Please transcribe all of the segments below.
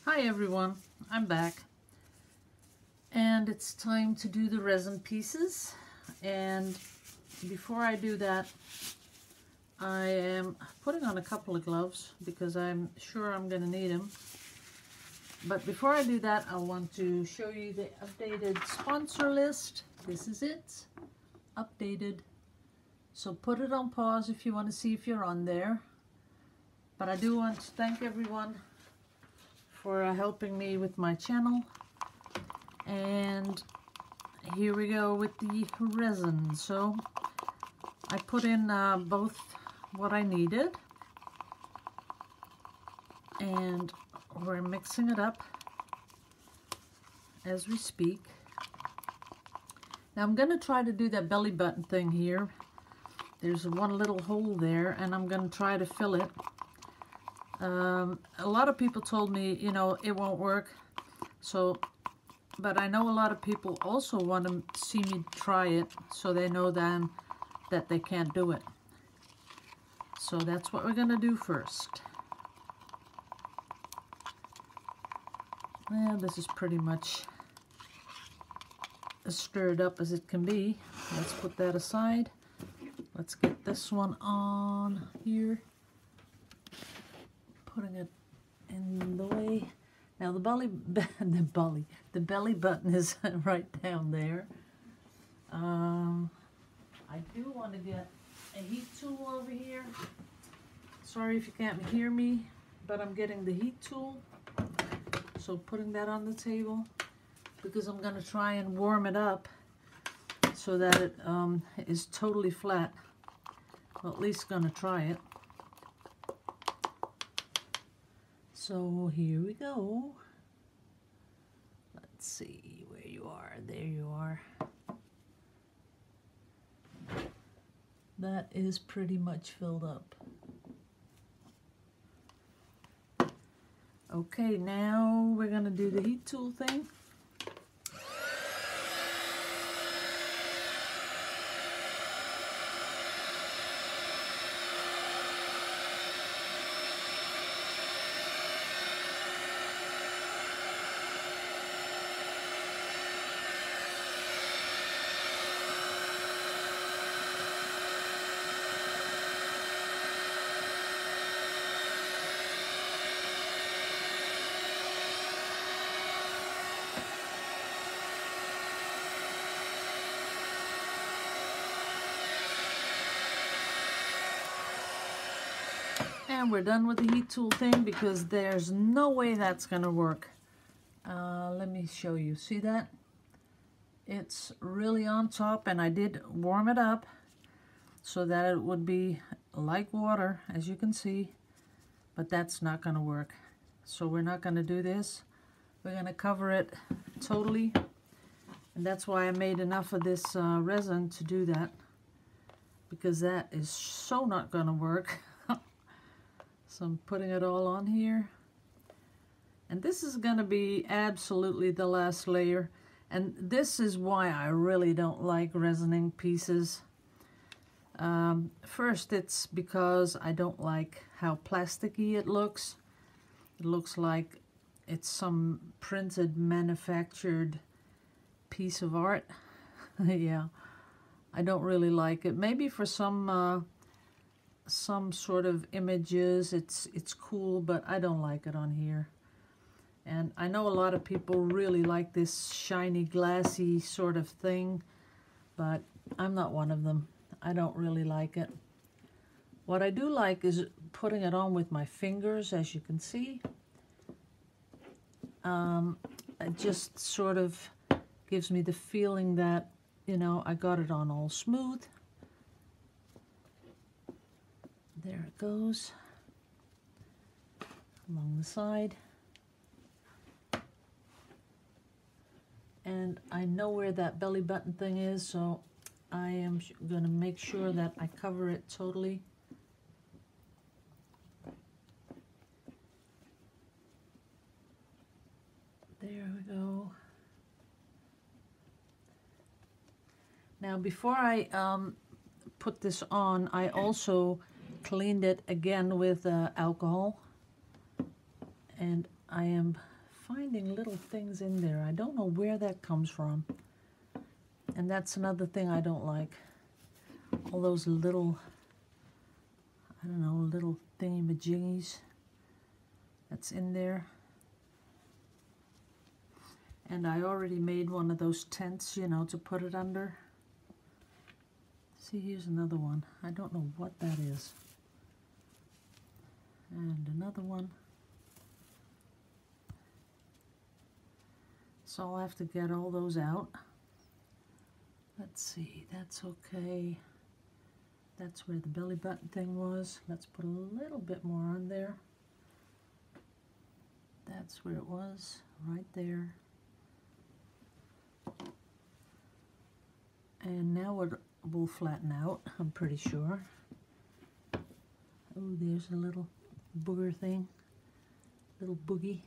Hi everyone, I'm back and it's time to do the resin pieces. And before I do that, I am putting on a couple of gloves because I'm sure I'm going to need them. But before I do that, I want to show you the updated sponsor list. This is it, updated. So put it on pause if you want to see if you're on there. But I do want to thank everyone for helping me with my channel. And here we go with the resin. So I put in both what I needed, and we're mixing it up as we speak. Now I'm going to try to do that belly button thing here. There's one little hole there and I'm going to try to fill it. A lot of people told me, you know, it won't work. So, but I know a lot of people also want to see me try it, so they know then that they can't do it. So that's what we're going to do first. Well, this is pretty much as stirred up as it can be. Let's put that aside. Let's get this one on here. Putting it in the way. Now the belly button is right down there. I do want to get a heat tool over here. Sorry if you can't hear me, but I'm getting the heat tool. So putting that on the table because I'm going to try and warm it up so that it is totally flat. Well, at least going to try it. So here we go. Let's see where you are. There you are. That is pretty much filled up. Okay, now we're going to do the heat tool thing. And we're done with the heat tool thing because there's no way that's going to work. Let me show you. See that? It's really on top, and I did warm it up so that it would be like water, as you can see, but that's not going to work. So we're not going to do this. We're going to cover it totally, and that's why I made enough of this resin to do that, because that is so not going to work. So I'm putting it all on here. And this is going to be absolutely the last layer. And this is why I really don't like resining pieces. First, it's because I don't like how plasticky it looks. It looks like it's some printed, manufactured piece of art. Yeah, I don't really like it. Maybe for some sort of images it's cool, but I don't like it on here. And I know a lot of people really like this shiny, glassy sort of thing, but I'm not one of them. I don't really like it. What I do like is putting it on with my fingers, as you can see. It just sort of gives me the feeling that, you know, I got it on all smooth. There it goes along the side. And I know where that belly button thing is, so I am going to make sure that I cover it totally. There we go. Now before I put this on, I also cleaned it again with alcohol, and I am finding little things in there. I don't know where that comes from. And that's another thing I don't like. All those little, I don't know, little thingy-majiggies that's in there. And I already made one of those tents, you know, to put it under. See, here's another one. I don't know what that is. And another one. So I'll have to get all those out. Let's see, that's okay. That's where the belly button thing was. Let's put a little bit more on there. That's where it was, right there. And now it will flatten out, I'm pretty sure. Oh, there's a little booger thing, little boogie.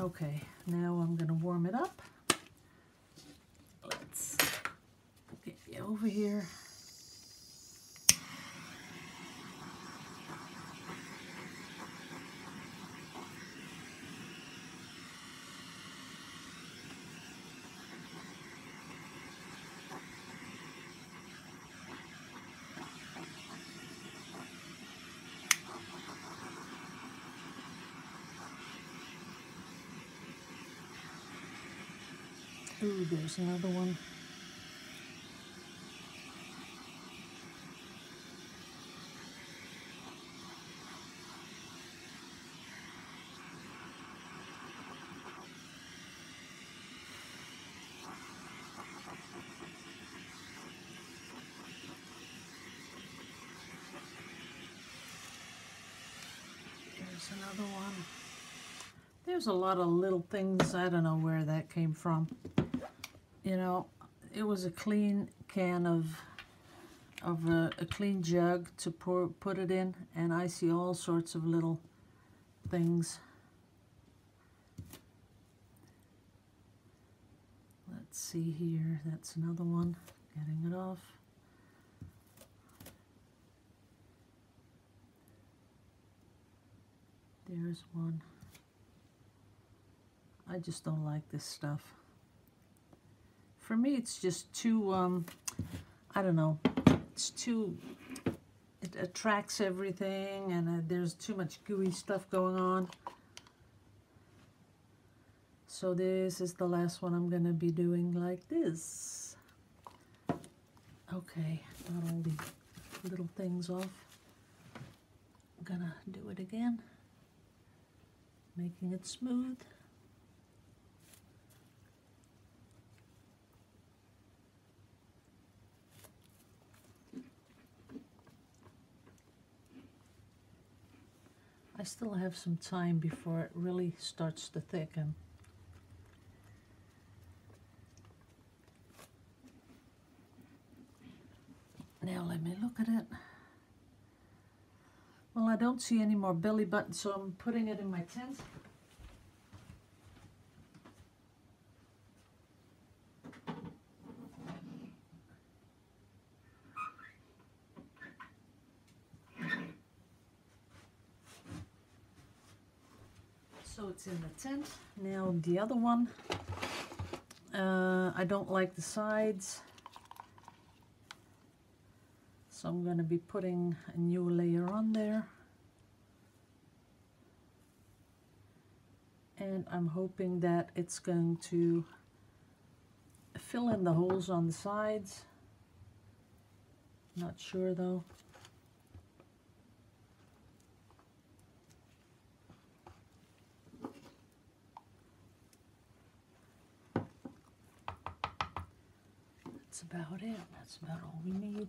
Okay, now I'm gonna warm it up. Let's get you over here. Ooh, there's another one. There's another one. There's a lot of little things. I don't know where that came from. You know, it was a clean can of a clean jug to put it in, and I see all sorts of little things. Let's see here. That's another one. Getting it off. There's one. I just don't like this stuff. For me, it's just too, I don't know, it's too, it attracts everything, and there's too much gooey stuff going on. So this is the last one I'm going to be doing like this. Okay, got all the little things off. I'm going to do it again, making it smooth. I still have some time before it really starts to thicken. Now let me look at it. Well, I don't see any more belly buttons, so I'm putting it in my tent. So it's in the tent. Now the other one, I don't like the sides, so I'm going to be putting a new layer on there, and I'm hoping that it's going to fill in the holes on the sides. Not sure though. That's about it. That's about all we need.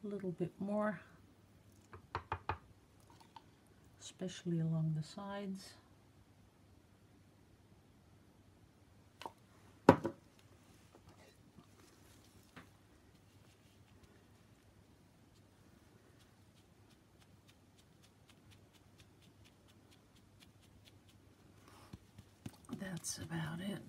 A little bit more, especially along the sides. that's about it.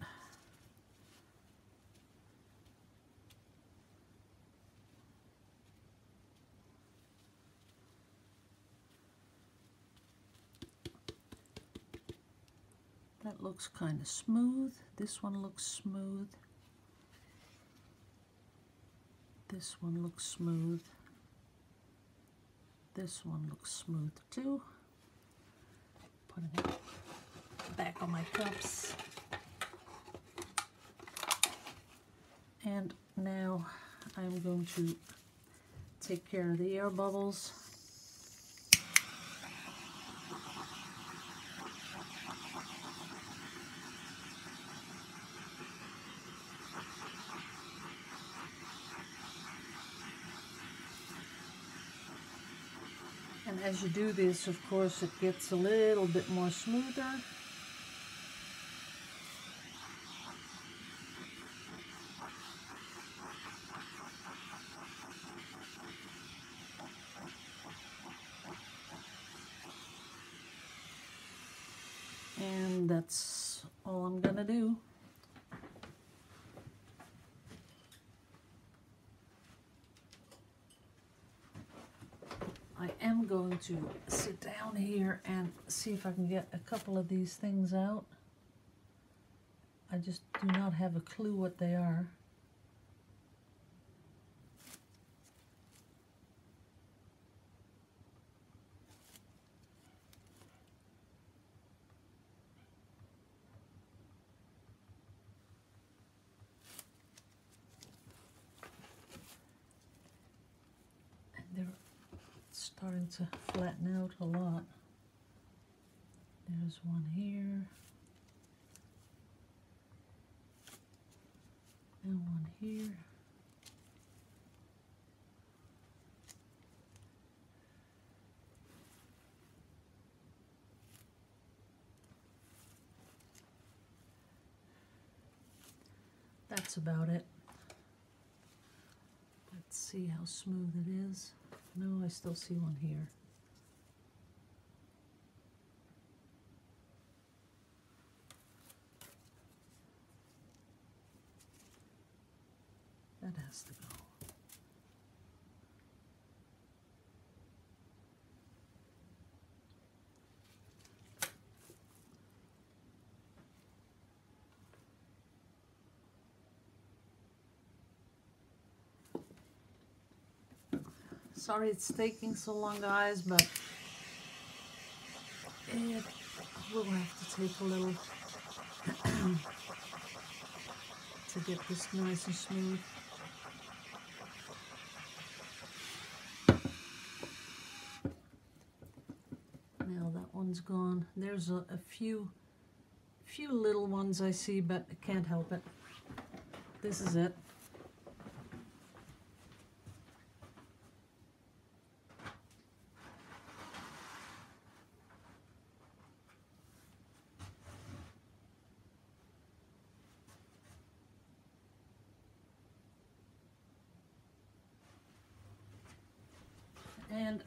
That looks kind of smooth. This one looks smooth. This one looks smooth. This one looks smooth too. Put it back on my cups. And now I'm going to take care of the air bubbles. And as you do this, of course, it gets a little bit more smoother. And that's all I'm gonna do. I am going to sit down here and see if I can get a couple of these things out. I just do not have a clue what they are. Starting to flatten out a lot. There's one here. And one here. That's about it. Let's see how smooth it is. No, I still see one here. That has to go. Sorry it's taking so long, guys, but it will have to take a little to get this nice and smooth. Now that one's gone. There's a few little ones I see, but I can't help it. This is it. And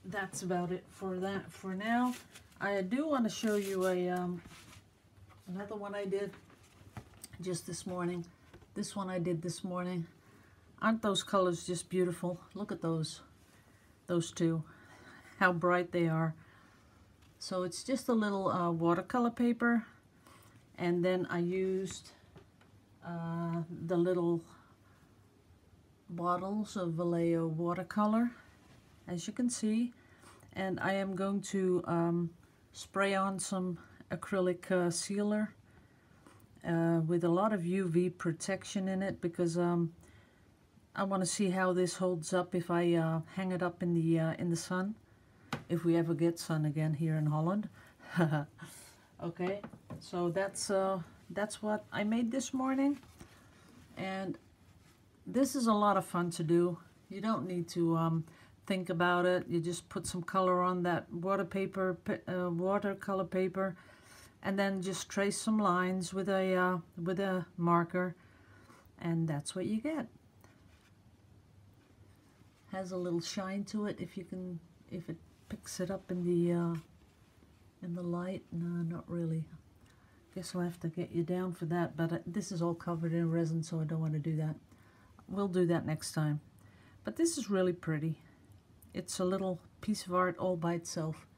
that's about it for that for now. I do want to show you a another one I did just this morning. This one I did this morning. Aren't those colors just beautiful? Look at those two, how bright they are. So it's just a little watercolor paper, and then I used the little bottles of Vallejo watercolor, as you can see, and I am going to spray on some acrylic sealer with a lot of UV protection in it, because I want to see how this holds up if I hang it up in the sun, if we ever get sun again here in Holland. Okay, so that's what I made this morning, and this is a lot of fun to do. You don't need to think about it. You just put some color on that watercolor paper, and then just trace some lines with a marker, and that's what you get. Has a little shine to it if it picks it up in the light. No, not really. Guess I'll have to get you down for that, but this is all covered in resin, so I don't want to do that. We'll do that next time. But this is really pretty. It's a little piece of art all by itself.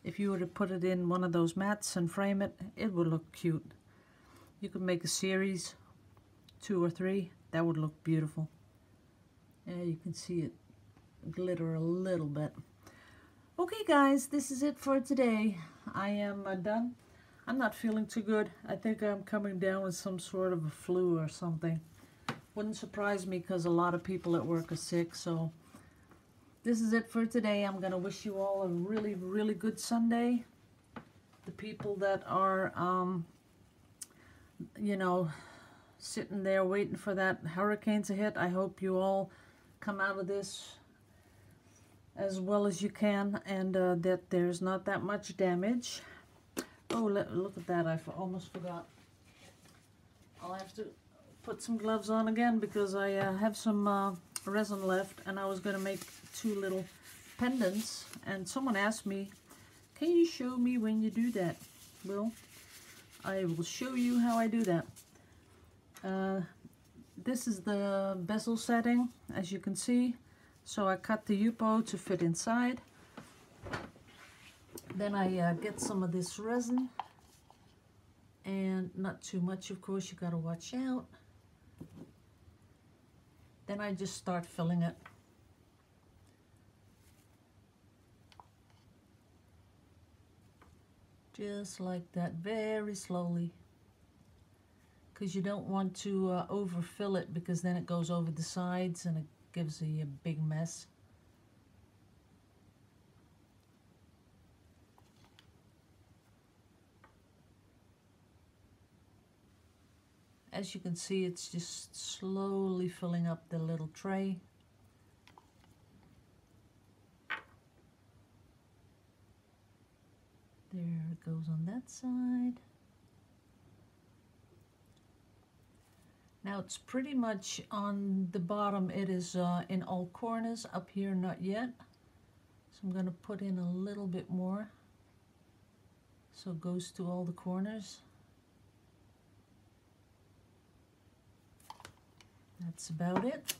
If you were to put it in one of those mats and frame it, it would look cute. You could make a series, 2 or 3, that would look beautiful. Yeah, you can see it glitter a little bit. Okay guys, this is it for today. I am done. I'm not feeling too good. I think I'm coming down with some sort of a flu or something. Wouldn't surprise me because a lot of people at work are sick. So this is it for today. I'm going to wish you all a really, really good Sunday. The people that are, you know, sitting there waiting for that hurricane to hit, I hope you all come out of this as well as you can, and that there's not that much damage. Oh, look at that. I almost forgot. I'll have to put some gloves on again because I have some resin left, and I was going to make 2 little pendants, and someone asked me, can you show me when you do that? Well, I will show you how I do that. This is the bezel setting, as you can see. So I cut the Yupo to fit inside. Then I get some of this resin, and not too much, of course, you got to watch out. Then I just start filling it. Just like that, very slowly. Because you don't want to overfill it, because then it goes over the sides and it gives a big mess. As you can see, it's just slowly filling up the little tray. There it goes on that side. Now it's pretty much on the bottom. It is in all corners. Up here, not yet. So I'm going to put in a little bit more so it goes to all the corners. That's about it.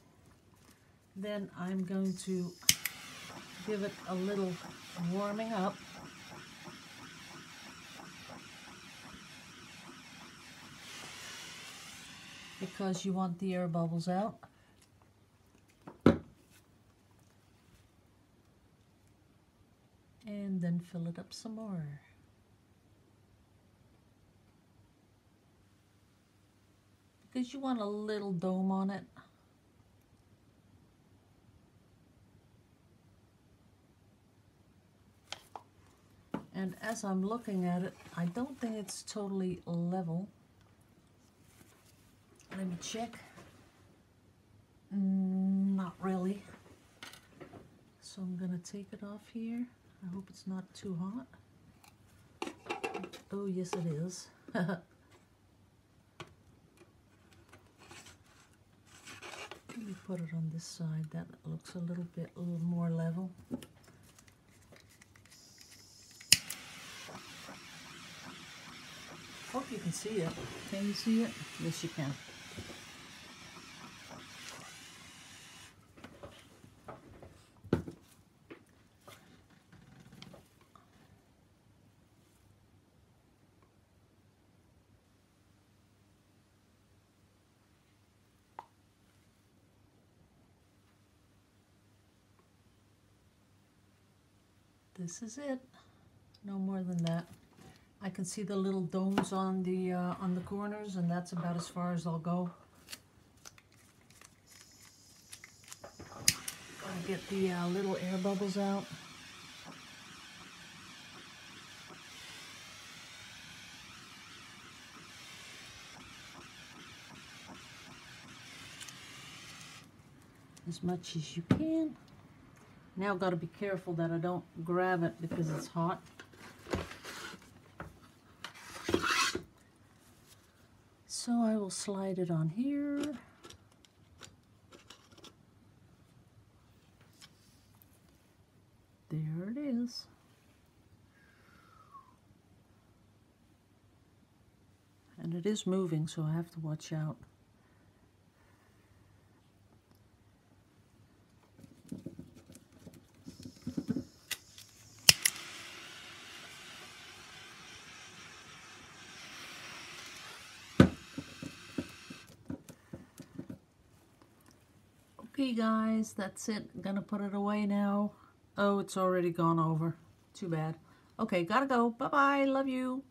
Then I'm going to give it a little warming up. Because you want the air bubbles out. And then fill it up some more. Because you want a little dome on it. And as I'm looking at it, I don't think it's totally level. Let me check. Not really. So I'm going to take it off here. I hope it's not too hot. Oh, yes it is. Let me put it on this side. That looks a little more level. Hope you can see it. Can you see it? Yes, you can. This is it. No more than that. I can see the little domes on the corners, and that's about as far as I'll go. Gotta get the little air bubbles out. As much as you can. Now got to be careful that I don't grab it because it's hot. So I will slide it on here. There it is. And it is moving, so I have to watch out. Okay guys, that's it. I'm gonna put it away now. Oh, it's already gone over. Too bad. Okay, gotta go. Bye-bye. Love you.